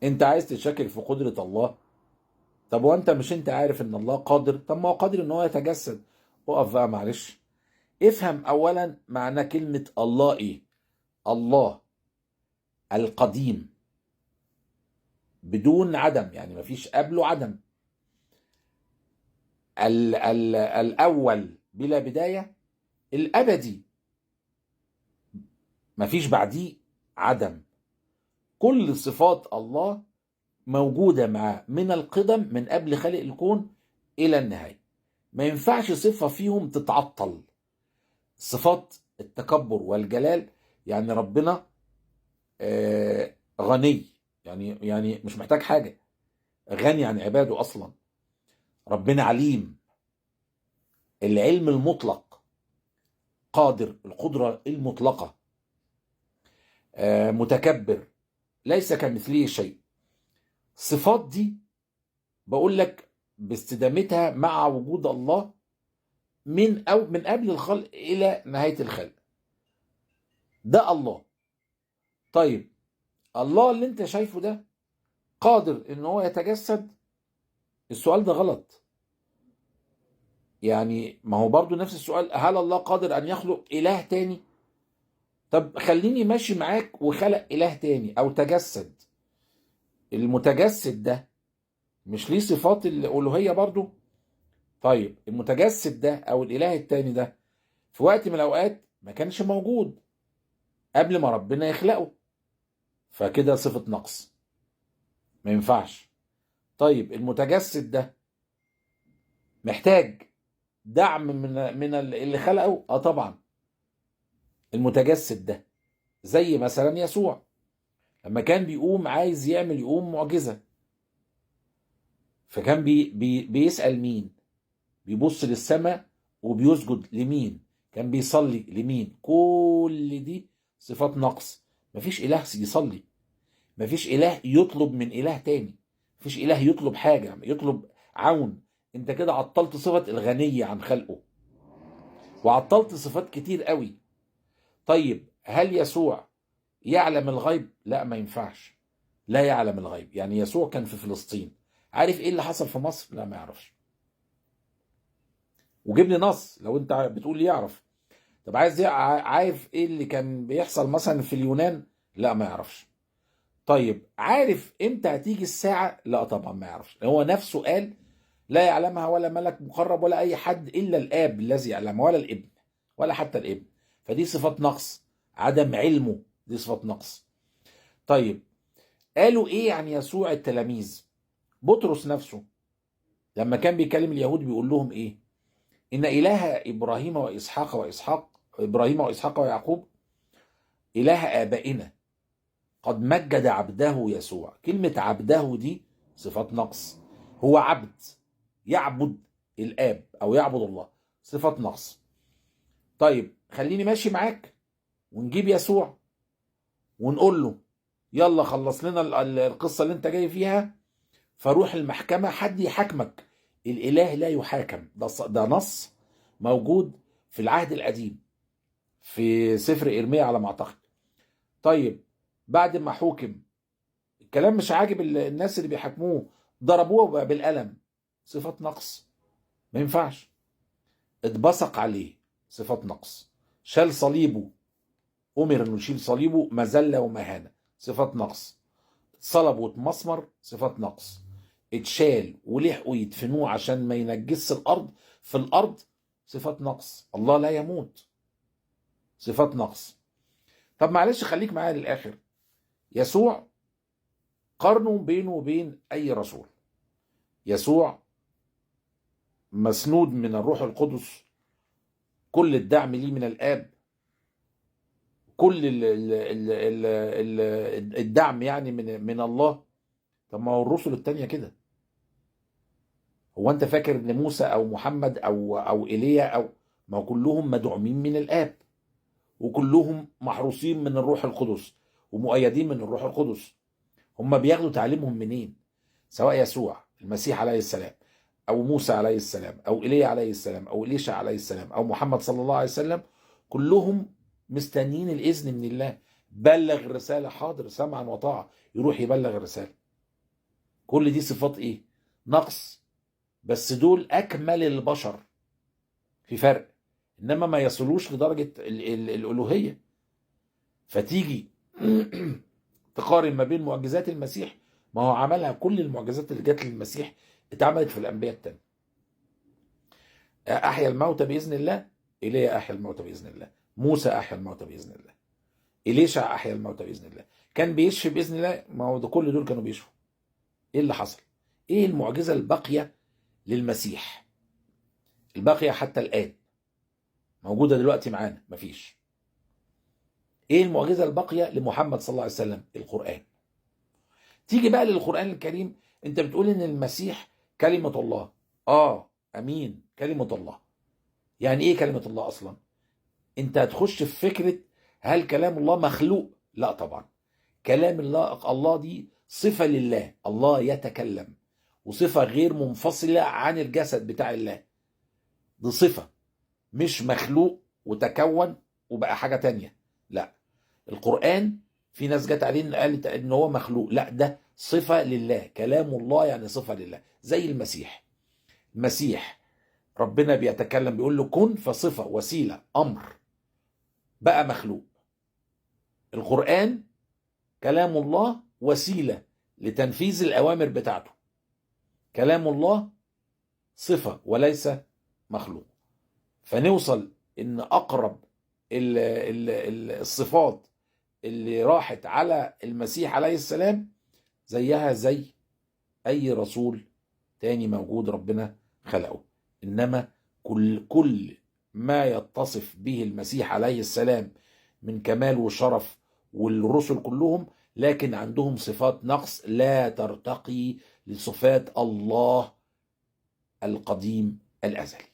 انت عايز تشكك في قدرة الله؟ طب وانت مش انت عارف ان الله قادر؟ طب ما هو قادر ان هو يتجسد. اقف بقى معلش، افهم اولا معنى كلمة الله ايه. الله القديم بدون عدم، يعني مفيش قبله عدم. الاول بلا بداية، الابدي مفيش بعديه عدم. كل صفات الله موجودة معاه من القدم، من قبل خلق الكون إلى النهاية. ما ينفعش صفة فيهم تتعطل. صفات التكبر والجلال، يعني ربنا غني، يعني مش محتاج حاجة، غني عن عباده أصلا. ربنا عليم، العلم المطلق، قادر، القدرة المطلقة، متكبر، ليس كمثله شيء. الصفات دي بقول لك باستدامتها مع وجود الله من قبل الخلق الى نهايه الخلق. ده الله. طيب، الله اللي انت شايفه ده قادر ان هو يتجسد؟ السؤال ده غلط. يعني ما هو برضو نفس السؤال، هل الله قادر ان يخلق اله تاني؟ طب خليني ماشي معاك، وخلق اله تاني او تجسد. المتجسد ده مش ليه صفات الالوهيه برضو؟ طيب المتجسد ده او الاله التاني ده في وقت من الاوقات ما كانش موجود قبل ما ربنا يخلقه، فكده صفة نقص، ما ينفعش. طيب المتجسد ده محتاج دعم من اللي خلقه؟ اه طبعا. المتجسد ده زي مثلا يسوع لما كان بيقوم عايز يقوم معجزة، فكان بيسأل مين؟ بيبص للسماء وبيسجد لمين؟ كان بيصلي لمين؟ كل دي صفات نقص. مفيش إله يصلي، مفيش إله يطلب من إله تاني، مفيش إله يطلب حاجة، يطلب عون. انت كده عطلت صفة الغنية عن خلقه، وعطلت صفات كتير قوي. طيب هل يسوع يعلم الغيب؟ لا، ما ينفعش. لا يعلم الغيب. يعني يسوع كان في فلسطين، عارف ايه اللي حصل في مصر؟ لا، ما يعرفش. وجيب لي نص لو انت بتقول لي يعرف. طب عارف ايه اللي كان بيحصل مثلا في اليونان؟ لا، ما يعرفش. طيب عارف امتى هتيجي الساعة؟ لا طبعا ما يعرفش. هو نفسه قال لا يعلمها ولا ملك مقرب ولا اي حد الا الاب الذي يعلمها، ولا الابن، ولا حتى الابن. فدي صفات نقص، عدم علمه دي صفات نقص. طيب قالوا ايه عن يسوع التلاميذ؟ بطرس نفسه لما كان بيكلم اليهود بيقول لهم ايه؟ ان اله ابراهيم واسحاق ويعقوب اله ابائنا قد مجد عبده يسوع. كلمة عبده دي صفات نقص. هو عبد، يعبد الاب او يعبد الله، صفات نقص. طيب خليني ماشي معاك ونجيب يسوع ونقول له يلا خلص لنا القصة اللي انت جاي فيها، فروح المحكمة حد يحاكمك. الإله لا يحاكم. ده نص موجود في العهد القديم في سفر إرميا على ما أعتقد. طيب بعد ما حكم، الكلام مش عاجب الناس اللي بيحاكموه، ضربوه بالقلم، صفات نقص، ما ينفعش. اتبصق عليه، صفات نقص. شال صليبه، أمر إنه يشيل صليبه مذلة ومهانة، صفات نقص. اتصلب واتمسمر، صفات نقص. اتشال ولحقوا يدفنوه عشان ما ينجسش الارض في الارض، صفات نقص. الله لا يموت، صفات نقص. طب معلش خليك معايا للاخر. يسوع قارنوا بينه وبين اي رسول. يسوع مسنود من الروح القدس، كل الدعم ليه من الاب، كل الدعم يعني من الله. طب ما هو الرسل التانية كده. هو انت فاكر ان موسى او محمد او ايليا او ما هو كلهم مدعومين من الاب، وكلهم محروسين من الروح القدس ومؤيدين من الروح القدس. هم بياخدوا تعليمهم منين؟ سواء يسوع المسيح عليه السلام، او موسى عليه السلام، او ايليا عليه السلام، او اليشع عليه السلام، او محمد صلى الله عليه وسلم، كلهم مستنيين الاذن من الله. بلغ الرساله، حاضر، سمعا وطاعه، يروح يبلغ الرساله. كل دي صفات ايه؟ نقص. بس دول اكمل البشر، في فرق، انما ما يصلوش لدرجة الالوهية. فتيجي تقارن ما بين معجزات المسيح، ما هو عملها كل المعجزات اللي جت للمسيح اتعملت في الانبياء التانية. احيا الموتى باذن الله، ايليا احيا الموتى باذن الله، موسى احيا الموتى باذن الله، إليشع احيا الموتى باذن الله، كان بيشفي باذن الله. ما هو ده كل دول كانوا بيشفوا. ايه اللي حصل؟ ايه المعجزة الباقية للمسيح الباقية حتى الآن موجودة دلوقتي معانا؟ مفيش. ايه المعجزة الباقية لمحمد صلى الله عليه وسلم؟ القرآن. تيجي بقى للقرآن الكريم، انت بتقول ان المسيح كلمة الله. امين، كلمة الله. يعني ايه كلمة الله اصلا؟ انت هتخش في فكرة هل كلام الله مخلوق؟ لا طبعا. كلام الله دي صفة لله، الله يتكلم، وصفة غير منفصلة عن الجسد بتاع الله. دي صفة، مش مخلوق وتكون وبقى حاجة تانية. لا، القرآن في ناس جت عليه قالت ان هو مخلوق. لا، ده صفة لله. كلام الله يعني صفة لله. زي المسيح ربنا بيتكلم بيقول له كن، فصفة وسيلة امر، بقى مخلوق. القرآن كلام الله وسيلة لتنفيذ الأوامر بتاعته. كلام الله صفة وليس مخلوق. فنوصل ان اقرب الصفات اللي راحت على المسيح عليه السلام زيها زي اي رسول تاني موجود ربنا خلقه. انما كل ما يتصف به المسيح عليه السلام من كمال وشرف والرسل كلهم، لكن عندهم صفات نقص لا ترتقي لصفات الله القديم الازلي.